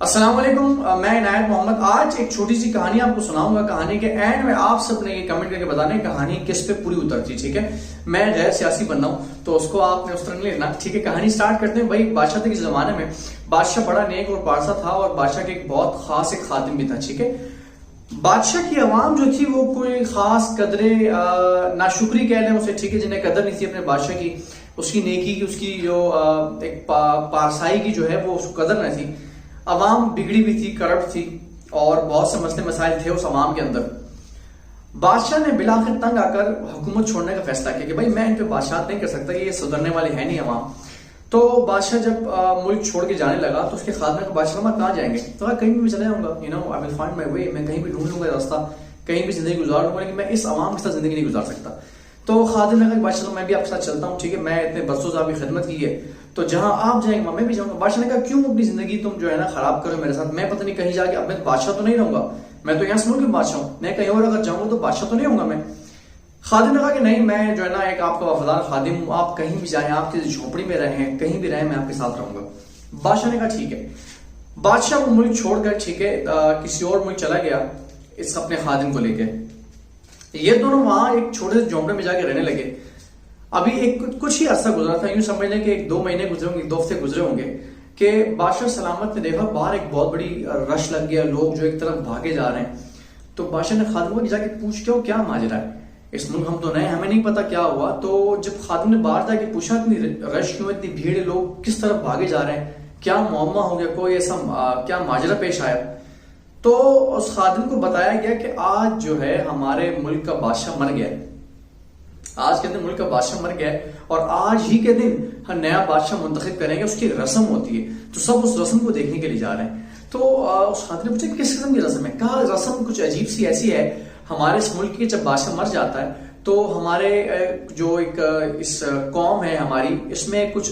السلام علیکم، میں عنایت محمد۔ آج ایک چھوٹی سی کہانی آپ کو سناؤں گا۔ کہانی کے اینڈ میں آپ سب نے یہ کمنٹ کر کے بتانا ہے کہانی کس پہ پوری اترتی، ٹھیک ہے؟ میں غیر سیاسی بننا ہوں تو اس کو آپ نے اس طرح نہیں لینا، ٹھیک ہے؟ کہانی سٹارٹ کرتے ہیں۔ بھائی بادشاہ کے زمانے میں بادشاہ بڑا نیک اور پارسا تھا، اور بادشاہ کے ایک بہت خاص ایک خادم بھی تھا، ٹھیک ہے؟ بادشاہ کی عوام جو تھی وہ کوئی خاص قدرے ناشکری کہہ لیں اسے، ٹھیک ہے؟ جنہیں قدر نہیں تھی اپنے بادشاہ کی، اس کی نیکی کی، اس کی جو ایک پارسائی کی جو ہے وہ اس کو قدر نہ تھی۔ عوام بگڑی بھی تھی، کرپٹ تھی، اور بہت سے مسئلے مسائل تھے اس عوام کے اندر۔ بادشاہ نے بلاخر تنگ آ کر حکومت چھوڑنے کا فیصلہ کیا کہ بھائی میں ان پہ بادشاہت نہیں کر سکتا، یہ سدھرنے والے ہیں نہیں عوام۔ تو بادشاہ جب ملک چھوڑ کے جانے لگا تو اس کے خادم نے کہا بادشاہ میں کہاں جائیں گے؟ تو کہا کہیں بھی چلا جاؤں گا، I will find my way، میں کہیں بھی ڈھونڈ لوں گا راستہ، کہیں بھی زندگی گزار لوں گا، لیکن میں اس عوام کے ساتھ زندگی نہیں گزار سکتا۔ تو خادم نے کہا بادشاہ میں بھی آپ کے ساتھ چلتا ہوں، ٹھیک ہے؟ میں اتنے برسوں سے آپ کی خدمت کی ہے، تو جہاں آپ جائیں گے میں بھی جاؤں گا۔ بادشاہ نے کہا کیوں اپنی زندگی تم جو ہے نا خراب کرو میرے ساتھ؟ میں پتہ نہیں کہیں جا کے اب میں بادشاہ تو نہیں رہوں گا، میں تو یہاں سے ملک میں بادشاہ ہوں، میں کہیں اور اگر جاؤں گا تو بادشاہ تو نہیں ہوں گا میں۔ خادم نے کہا کہ نہیں، میں جو ہے نا ایک آپ کا وفادار خادم ہوں، آپ کہیں بھی جائیں، آپ کی جھونپڑی میں رہیں، کہیں بھی رہیں، میں آپ کے ساتھ رہوں گا۔ بادشاہ نے کہا ٹھیک ہے۔ بادشاہ وہ ملک چھوڑ کر، ٹھیک ہے، کسی اور ملک چلا گیا اس اپنے خادم کو لے کے۔ یہ دونوں وہاں ایک چھوٹے سے جھونپڑے میں جا کے رہنے لگے۔ ابھی ایک کچھ ہی عرصہ گزرا تھا، یوں سمجھ لیں کہ ایک 2 مہینے گزرے ہوں گے، 2 ہفتے گزرے ہوں گے کہ بادشاہ سلامت نے دیکھا باہر ایک بہت بڑی رش لگ گیا، لوگ جو ایک طرف بھاگے جا رہے ہیں۔ تو بادشاہ نے خادم کو جا کے پوچھ کیا ماجرا ہے، اس ملک ہم تو نئے، ہمیں نہیں پتا کیا ہوا۔ تو جب خادم نے باہر جا کے پوچھا اتنی رش کیوں، اتنی بھیڑ، لوگ کس طرف بھاگے جا رہے ہیں، کیا معمہ ہو گیا، کوئی ایسا کیا ماجرا پیش آیا؟ تو اس خادم کو بتایا گیا کہ آج جو ہے ہمارے ملک کا بادشاہ مر گیا ہے، آج کے دن ملک کا بادشاہ مر گیا ہے، اور آج ہی کے دن ہم نیا بادشاہ منتخب کریں گے، اس کی رسم ہوتی ہے، تو سب اس رسم کو دیکھنے کے لیے جا رہے ہیں۔ تو اس خادم نے پوچھا کس قسم کی رسم ہے؟ کہا رسم کچھ عجیب سی ایسی ہے، ہمارے اس ملک کے جب بادشاہ مر جاتا ہے تو ہمارے جو ایک اس قوم ہے ہماری، اس میں کچھ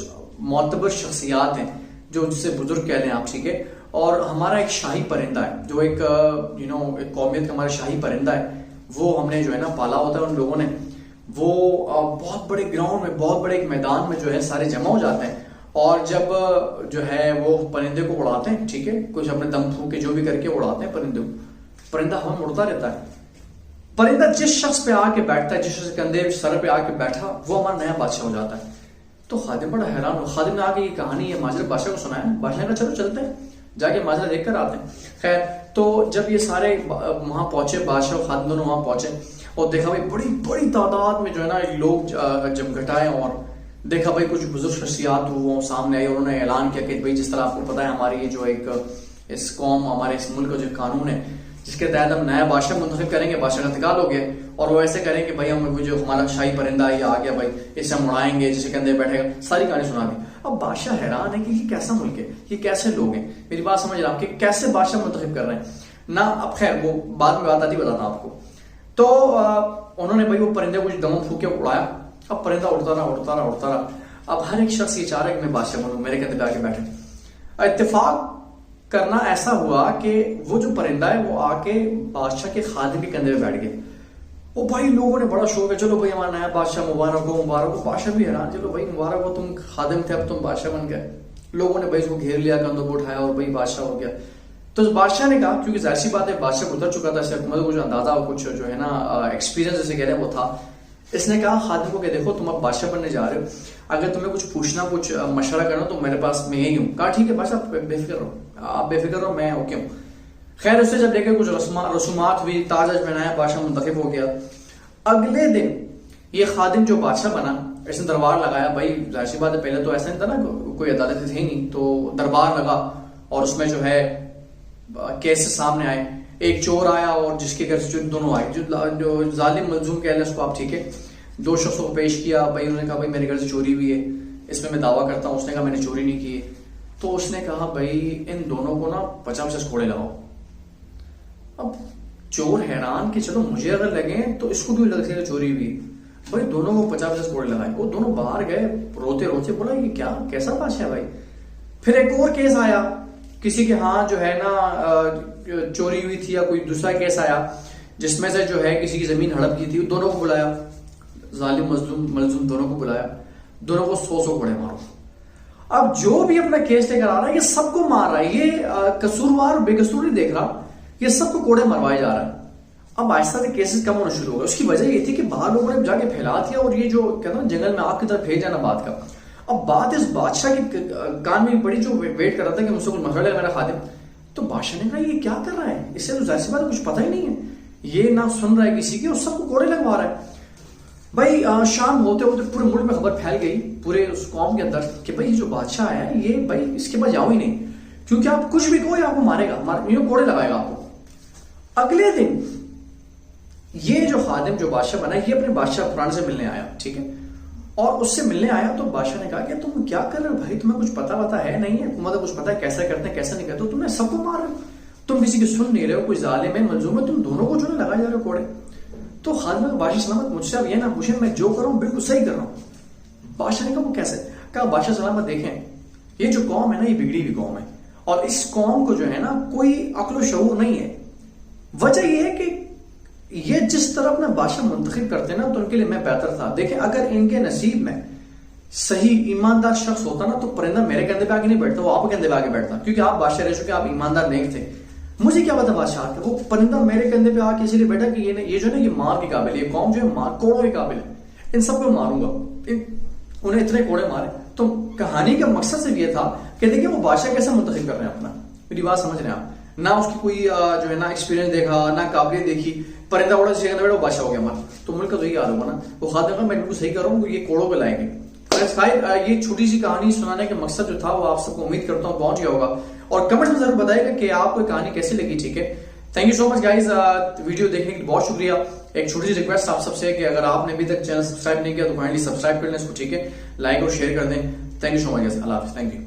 معتبر شخصیات ہیں جو جسے بزرگ کہہ لیں آپ، ٹھیک ہے؟ اور ہمارا ایک شاہی پرندہ ہے جو ایک ایک قومیت کا ہمارا شاہی پرندہ ہے، وہ ہم نے جو ہے نا پالا ہوتا ہے ان لوگوں نے۔ وہ بہت بڑے گراؤنڈ میں، بہت بڑے ایک میدان میں جو ہے سارے جمع ہو جاتے ہیں، اور جب جو ہے وہ پرندے کو اڑاتے ہیں، ٹھیک ہے، کچھ اپنے دم پھونک کے جو بھی کر کے اڑاتے ہیں پرندے کو، پرندہ ہوا میں اڑتا رہتا ہے۔ پرندہ جس شخص پہ آ کے بیٹھتا ہے، جس شخص کے کندھے سر پہ آ کے بیٹھا، وہ ہمارا نیا بادشاہ ہو جاتا ہے۔ تو خادم بڑا حیران ہو، خادم نے آ کے یہ کہانی ہے ماجرا بادشاہ کو سنایا۔ بادشاہ نے کہا چلو چلتے ہیں، جا کے ماجرا دیکھ کر آتے ہیں۔ خیر، تو جب یہ سارے وہاں پہنچے، بادشاہ اور خادم دونوں وہاں پہنچے، اور دیکھا بھائی بڑی بڑی تعداد میں جو ہے نا لوگ جب گھٹائے، اور دیکھا بھائی کچھ بزرگ شخصیات وہ سامنے آئی، اور انہوں نے اعلان کیا کہ بھائی جس طرح آپ کو پتا ہے ہماری یہ جو ایک اس قوم، ہمارے اس ملک کا جو قانون ہے جس کے تحت ہم نیا بادشاہ منتخب کریں گے، بادشاہ کا انتقال ہو گیا، اور وہ ایسے کریں کہ بھائی ہم جو ہمارا شاہی پرندہ یہ آ گیا بھائی، اسے ہم اڑائیں گے، جسے کندھے بیٹھے گا، ساری کہانی سنا دی۔ اب بادشاہ حیران ہے کہ یہ کیسا ملک ہے، یہ کیسے لوگ ہیں، میری بات سمجھ رہا ہوں کہ کیسے بادشاہ منتخب کر رہے ہیں نا۔ اب خیر وہ بعد میں بات آتی بتاتا ہوں آپ کو۔ تو انہوں نے بھائی وہ پرندے کو دم پھونک کے اڑایا۔ اب پرندہ اڑتا رہا۔ اب ہر ایک شخص یہ چاہ رہا ہے کہ میں بادشاہ بنوں، میرے کندھے پہ آ کے بیٹھے۔ اتفاق کرنا ایسا ہوا کہ وہ جو پرندہ ہے وہ آ کے بادشاہ کے خادم کے کندھے پہ بیٹھ گئے۔ وہ بھائی لوگوں نے بڑا شوق ہے، چلو بھائی ہمارا نیا بادشاہ مبارک ہو، مبارک ہو۔ بادشاہ بھی حیران، چلو بھائی مبارک ہو، تم خادم تھے اب تم بادشاہ بن گئے۔ لوگوں نے بھائی اس کو گھیر لیا، کندھوں کو اٹھایا، اور بھائی بادشاہ ہو گیا۔ تو بادشاہ نے کہا، کیونکہ ظاہر سی بات ہے بادشاہ گزر چکا تھا، اس سے حکومت کو جو اندازہ اور کچھ جو ہے نا ایکسپیرینس جیسے کہہ رہے ہیں وہ تھا، اس نے کہا خادم کو کہ دیکھو تم اب بادشاہ بننے جا رہے ہو، اگر تمہیں کچھ پوچھنا، کچھ مشورہ کرنا تو میرے پاس میں یہی ہوں۔ کہا ٹھیک ہے بادشاہ بے فکر رہو، آپ بے فکر رہو، میں اوکے ہوں۔ خیر اس سے جب لے کے کچھ رسومات ہوئی، تاج پہنایا، بادشاہ منتخب ہو گیا۔ اگلے دن یہ خادم جو بادشاہ بنا، اس نے دربار لگایا۔ بھائی ظاہر سی بات ہے پہلے تو ایسا نہیں تھا نا، کوئی عدالت تھی نہیں، تو دربار لگا، اور اس میں جو ہے کیسز سامنے آئے۔ ایک چور آیا اور جس کے گھر سے دونوں آئے، جو ظالم ملزوم کہہ لیں اس کو آپ، ٹھیک ہے، 2 شخصوں کو پیش کیا۔ بھائی انہوں نے کہا بھائی میرے گھر سے چوری ہوئی ہے، اس میں میں دعویٰ کرتا ہوں۔ اس نے کہا میں نے چوری نہیں کی ہے۔ تو اس نے کہا بھائی ان دونوں کو نا 50 کوڑے لگاؤ۔ اب چور حیران کہ چلو مجھے اگر لگیں تو اس کو بھی لگ سکے چوری ہوئی۔ بھائی دونوں کو 50 کوڑے لگائے۔ وہ دونوں باہر گئے روتے روتے، بولا یہ کیا، کیسا بادشاہ ہے بھائی۔ پھر ایک اور کیس آیا، کسی کے ہاں جو ہے نا چوری ہوئی تھی، یا کوئی دوسرا کیس آیا جس میں سے جو ہے کسی کی زمین ہڑپ کی تھی۔ دونوں کو بلایا، ظالم ملزوم دونوں کو بلایا، دونوں کو 100 کوڑے مارو۔ اب جو بھی اپنا کیس لے کر آ رہا ہے یہ سب کو مار رہا ہے، یہ قصوروار بے قصور نہیں دیکھ رہا، یہ سب کو کوڑے مروایا جا رہا ہے۔ اب آہستہ سے کیسز کم ہونا شروع ہو گئے، اس کی وجہ یہ تھی کہ باہر لوگوں نے جا کے پھیلا دیا، اور یہ جو کہتے ہیں جنگل میں آگ کی طرف پھیل جانا بات کا۔ اب بات اس بادشاہ کی کان میں پڑی جو ویٹ کر رہا تھا کہ مجھ سے کچھ مسئلہ ہے میرا خادم، تو بادشاہ نے کہا یہ کیا کر رہا ہے، اس سے تو ظاہر سی بات کچھ پتہ ہی نہیں ہے، یہ نہ سن رہا ہے کسی کی اور سب کو کوڑے لگوا رہا ہے۔ بھائی شام ہوتے ہوتے پورے ملک میں خبر پھیل گئی، پورے اس قوم کے اندر، کہ بھائی جو بادشاہ ہے یہ بھائی اس کے پاس جاؤ ہی نہیں، کیونکہ آپ کچھ بھی کہو یہ آپ کو مارے گا، یہ کوڑے لگائے گا آپ کو۔ اگلے دن یہ جو خادم جو بادشاہ بنا یہ اپنے بادشاہ پرانے سے ملنے آیا، ٹھیک ہے، اور اس سے ملنے آیا تو بادشاہ نے کہا کہ تم کیا کر رہے ہو بھائی، تمہیں کچھ پتا ہے نہیں ہے، حکومت کچھ پتا ہے کیسا کرتے ہیں کیسا نہیں کرتے، تم نے سب کو مار رہے ہو، تم کسی کی سن نہیں رہے ہو، کوئی ظالم ہے مظلوم ہے، تم دونوں کو جو ہے لگائے جا رہے ہو کوڑے۔ تو خادم نے بادشاہ سلامت مجھ سے اب یہ نہ پوچھیں میں جو کر رہا ہوں بالکل صحیح کر رہا ہوں۔ بادشاہ نے کہا وہ کیسے؟ کہا بادشاہ سلامت دیکھیں یہ جو قوم ہے نا یہ بگڑی ہوئی قوم ہے، اور اس قوم کو جو ہے نا کوئی عقل و شعور نہیں ہے۔ وجہ یہ ہے کہ یہ جس طرح اپنا بادشاہ منتخب کرتے ہیں نا تو ان کے لیے میں بہتر تھا۔ دیکھیں اگر ان کے نصیب میں صحیح ایماندار شخص ہوتا نا تو پرندہ میرے کندھے پہ آگے نہیں بیٹھتا، وہ آپ کے کندھے پہ آگے بیٹھتا، کیونکہ آپ بادشاہ رہ چکے، آپ ایماندار نیک تھے۔ مجھے کیا پتا بادشاہ کہ وہ پرندہ میرے کندھے پہ آ کے اسی لیے بیٹھا کہ یہ جو ہے نا یہ مار کے قابل ہے، یہ قوم جو ہے مار کوڑوں کے قابل ہے، ان سب کو ماروں گا، انہیں اتنے کوڑے مارے۔ تو کہانی کا مقصد صرف یہ تھا کہ دیکھیں وہ بادشاہ کیسے منتخب کر رہے ہیں اپنا، میری بات سمجھ رہے ہیں آپ، نہ اس کی کوئی جو ہے نا ایکسپیرینس دیکھا، نہ قابلیت دیکھی، پرندہ اڑا جیسے بیٹھا وہ بادشاہ ہو گیا ہمارا، تو ملک کا تو یہی حال ہوگا نا۔ وہ خادم کا میں بالکل صحیح کر رہا ہوں، یہ کوڑوں پہ لائیں گے۔ یہ چھوٹی سی کہانی سنانے کا مقصد جو تھا وہ آپ سب کو امید کرتا ہوں پہنچ گیا ہوگا، اور کمنٹس میں ضرور بتائے گا کہ آپ کو کہانی کیسی لگی، ٹھیک ہے۔ Thank you so much guys, video دیکھنے کے لیے بہت شکریہ۔ ایک چھوٹی سی ریکویسٹ آپ سب سے کہ اگر آپ نے ابھی تک چینل سبسکرائب نہیں کیا تو کائنڈلی سبسکرائب کر لیں اس کو، ٹھیک ہے، لائک اور شیئر کر دیں۔ Thank you so much guys, اللہ حافظ، تھینک یو۔